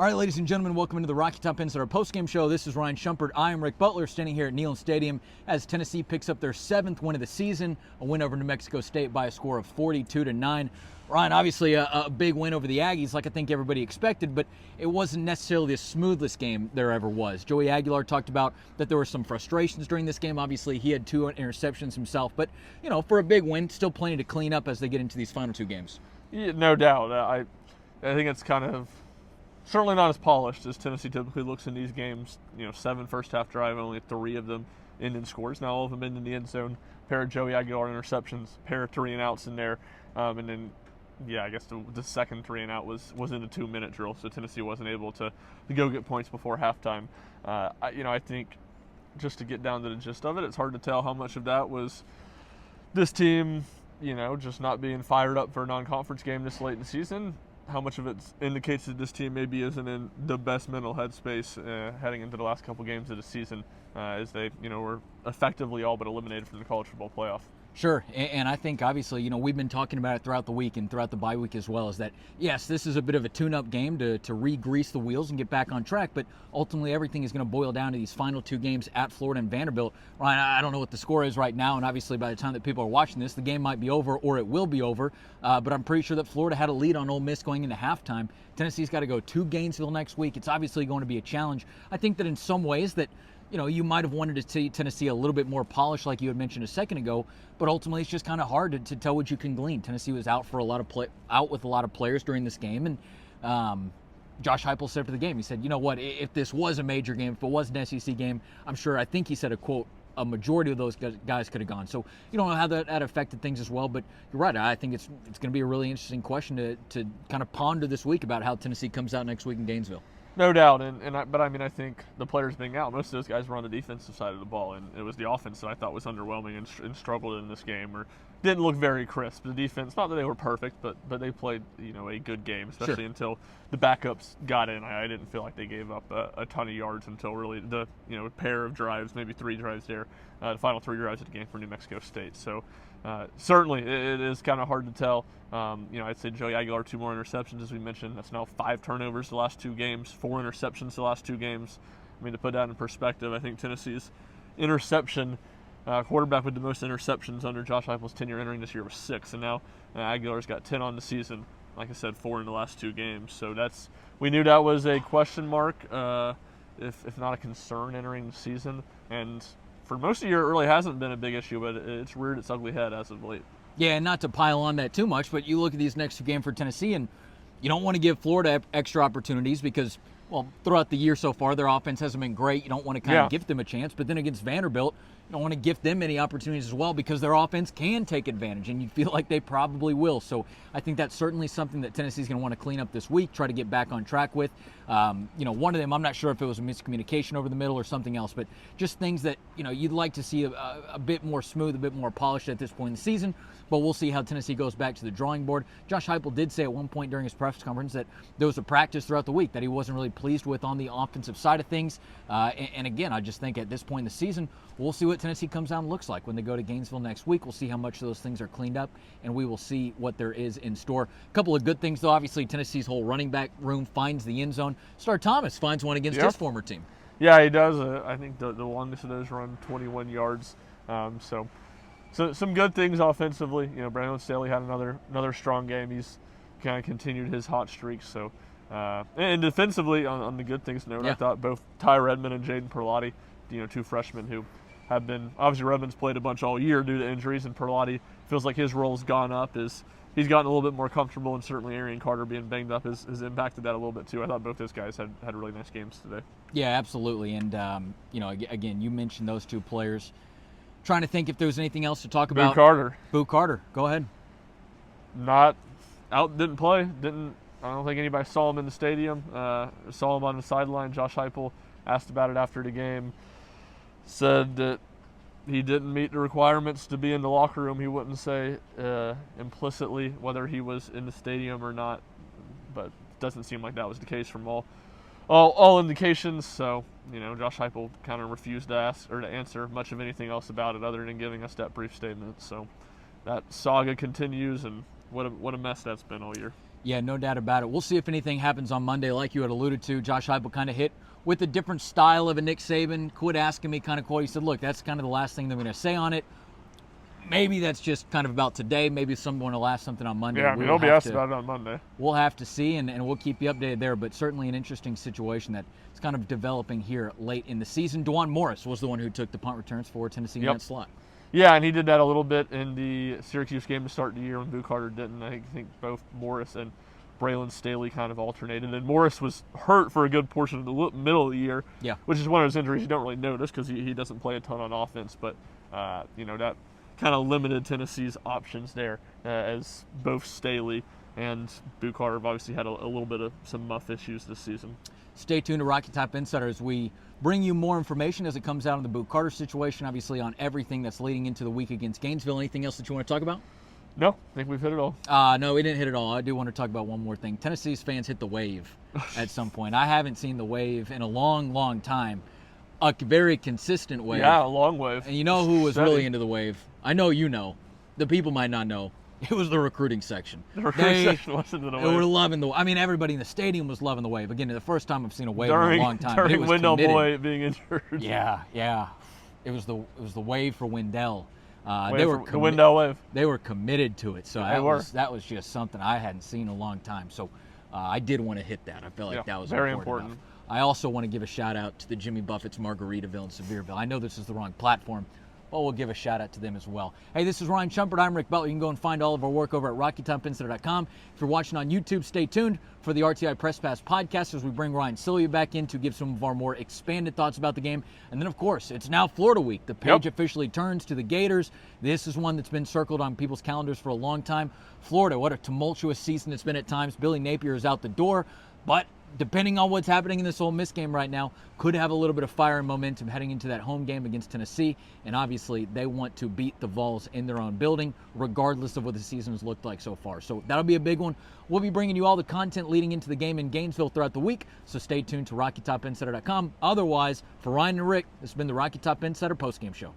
All right, ladies and gentlemen, welcome into the Rocky Top Insider postgame show. This is Ryan Schumpert. I am Rick Butler, standing here at Neyland Stadium as Tennessee picks up their 7th win of the season, a win over New Mexico State by a score of 42-9. Ryan, obviously a big win over the Aggies, like I think everybody expected, but it wasn't necessarily the smoothest game there ever was. Joey Aguilar talked about that there were some frustrations during this game. Obviously, he had 2 interceptions himself, but for a big win, still plenty to clean up as they get into these final 2 games. Yeah, no doubt. I think it's kind of certainly not as polished as Tennessee typically looks in these games. 7 first-half drive, only 3 of them end in scores. Now all of them end in the end zone. Pair of Joey Aguilar interceptions, pair of 3-and-outs in there, and then I guess the second 3-and-out was in a 2-minute drill, so Tennessee wasn't able to go get points before halftime. I think just to get down to the gist of it, it's hard to tell how much of that was this team, just not being fired up for a non-conference game this late in the season. How much of it indicates that this team maybe isn't in the best mental headspace heading into the last couple games of the season, as they, were effectively all but eliminated from the college football playoff. Sure, and I think obviously, we've been talking about it throughout the week and throughout the bye week as well, is that, yes, this is a bit of a tune-up game to re-grease the wheels and get back on track, but ultimately everything is going to boil down to these final 2 games at Florida and Vanderbilt. Ryan, I don't know what the score is right now, and obviously by the time that people are watching this, the game might be over or it will be over, but I'm pretty sure that Florida had a lead on Ole Miss going into halftime. Tennessee's got to go to Gainesville next week. It's obviously going to be a challenge. I think that in some ways that you might have wanted to see Tennessee a little bit more polished, like you had mentioned a second ago, but ultimately it's just kind of hard to tell what you can glean. Tennessee was out with a lot of players during this game, and Josh Heupel said for the game, he said, if this was a major game, if it was an SEC game, I think he said a majority of those guys could have gone. So you don't know how that affected things as well, but you're right. I think it's going to be a really interesting question to kind of ponder this week about how Tennessee comes out next week in Gainesville. No doubt, but I think the players being out, most of those guys were on the defensive side of the ball, and it was the offense that I thought was underwhelming and struggled in this game, or didn't look very crisp. The defense, not that they were perfect, but they played a good game, especially until the backups got in. I didn't feel like they gave up a ton of yards until really the pair of drives, maybe 3 drives there, the final 3 drives of the game for New Mexico State. So certainly it is kind of hard to tell. I'd say Joey Aguilar 2 more interceptions, as we mentioned. That's now 5 turnovers the last 2 games, 4 interceptions the last 2 games. To put that in perspective, I think Tennessee's interception quarterback with the most interceptions under Josh Heupel's tenure entering this year was 6, and now Aguilar's got 10 on the season. Like I said, 4 in the last 2 games. So we knew that was a question mark, if not a concern entering the season. And for most of the year, it really hasn't been a big issue, but it's reared its ugly head as of late. Yeah, and not to pile on that too much, but you look at these next 2 games for Tennessee, and you don't want to give Florida extra opportunities because, throughout the year so far, their offense hasn't been great. You don't want to kind of give them a chance. But then against Vanderbilt, you don't want to gift them any opportunities as well because their offense can take advantage, and you feel like they probably will. So I think that's certainly something that Tennessee's going to want to clean up this week, try to get back on track with. One of them, I'm not sure if it was a miscommunication over the middle or something else, but just things that, you'd like to see a bit more smooth, a bit more polished at this point in the season. But we'll see how Tennessee goes back to the drawing board. Josh Heupel did say at one point during his press conference that there was a practice throughout the week that he wasn't really pleased with on the offensive side of things. And again, I just think at this point in the season, we'll see what Tennessee comes out and looks like when they go to Gainesville next week. We'll see how much of those things are cleaned up, and we will see what there is in store. A couple of good things, though. Obviously, Tennessee's whole running back room finds the end zone. Star Thomas finds one against his former team. Yeah, he does. I think the longest of those run 21 yards. So some good things offensively. Brandon Staley had another strong game. He's kind of continued his hot streak. So and defensively, on the good things note, I thought both Ty Redmond and Jaden Perlotti, 2 freshmen who have been, obviously Redmond's played a bunch all year due to injuries, and Perlotti feels like his role's gone up as he's gotten a little bit more comfortable, and certainly Arian Carter being banged up has impacted that a little bit too. I thought both those guys had really nice games today. Yeah, absolutely. And again, you mentioned those 2 players. Trying to think if there was anything else to talk about. Boo Carter, go ahead. Not out, didn't play. I don't think anybody saw him in the stadium. Saw him on the sideline. Josh Heupel asked about it after the game. Said that he didn't meet the requirements to be in the locker room. He wouldn't say implicitly whether he was in the stadium or not, but it doesn't seem like that was the case from all indications. So, Josh Heupel kind of refused to ask or to answer much of anything else about it other than giving us that brief statement. So that saga continues, and what a mess that's been all year. Yeah, no doubt about it. We'll see if anything happens on Monday, like you had alluded to. Josh Heupel kind of hit with a different style of a Nick Saban. Quit asking me kind of quote. He said, look, that's kind of the last thing they're going to say on it. Maybe that's just kind of about today. Maybe someone will ask something on Monday. Yeah, I mean, they'll be asked about it on Monday. We'll have to see, and we'll keep you updated there. But certainly an interesting situation that's kind of developing here late in the season. DeJuan Morris was the one who took the punt returns for Tennessee in that slot. Yeah, and he did that a little bit in the Syracuse game to start the year when Boo Carter didn't. I think both Morris and Braylon Staley kind of alternated. And Morris was hurt for a good portion of the middle of the year, which is one of those injuries you don't really notice because he doesn't play a ton on offense. But, that kind of limited Tennessee's options there as both Staley and Boo Carter have obviously had a little bit of some muff issues this season. Stay tuned to Rocky Top Insider as we bring you more information as it comes out on the Boo Carter situation, obviously on everything that's leading into the week against Gainesville. Anything else that you want to talk about? No, I think we've hit it all. No, we didn't hit it all. I do want to talk about one more thing. Tennessee's fans hit the wave at some point. I haven't seen the wave in a long, long time. A very consistent wave. Yeah, a long wave. And you know who was really into the wave? I know you know. The people might not know. It was the recruiting section. The recruiting section was into the wave. They were loving the. I mean, everybody in the stadium was loving the wave. Again, the first time I've seen a wave in a long time. During Wendell Boy being injured. Yeah. It was the wave for Wendell. The Wendell wave. They were committed to it. So that was just something I hadn't seen in a long time. So I did want to hit that. I felt like that was very important. Enough. I also want to give a shout out to the Jimmy Buffett's Margaritaville in Sevierville. I know this is the wrong platform, but we'll give a shout out to them as well. Hey, this is Ryan Schumpert. I'm Rick Butler. You can go and find all of our work over at RockyTopInsider.com. If you're watching on YouTube, stay tuned for the RTI Press Pass podcast as we bring Ryan Sylvia back in to give some of our more expanded thoughts about the game. And then, of course, it's now Florida week. The page officially turns to the Gators. This is one that's been circled on people's calendars for a long time. Florida, what a tumultuous season it's been at times. Billy Napier is out the door, but depending on what's happening in this Ole Miss game right now, could have a little bit of fire and momentum heading into that home game against Tennessee. And obviously, they want to beat the Vols in their own building, regardless of what the season has looked like so far. So that'll be a big one. We'll be bringing you all the content leading into the game in Gainesville throughout the week. So stay tuned to RockyTopInsider.com. Otherwise, for Ryan and Rick, this has been the Rocky Top Insider postgame show.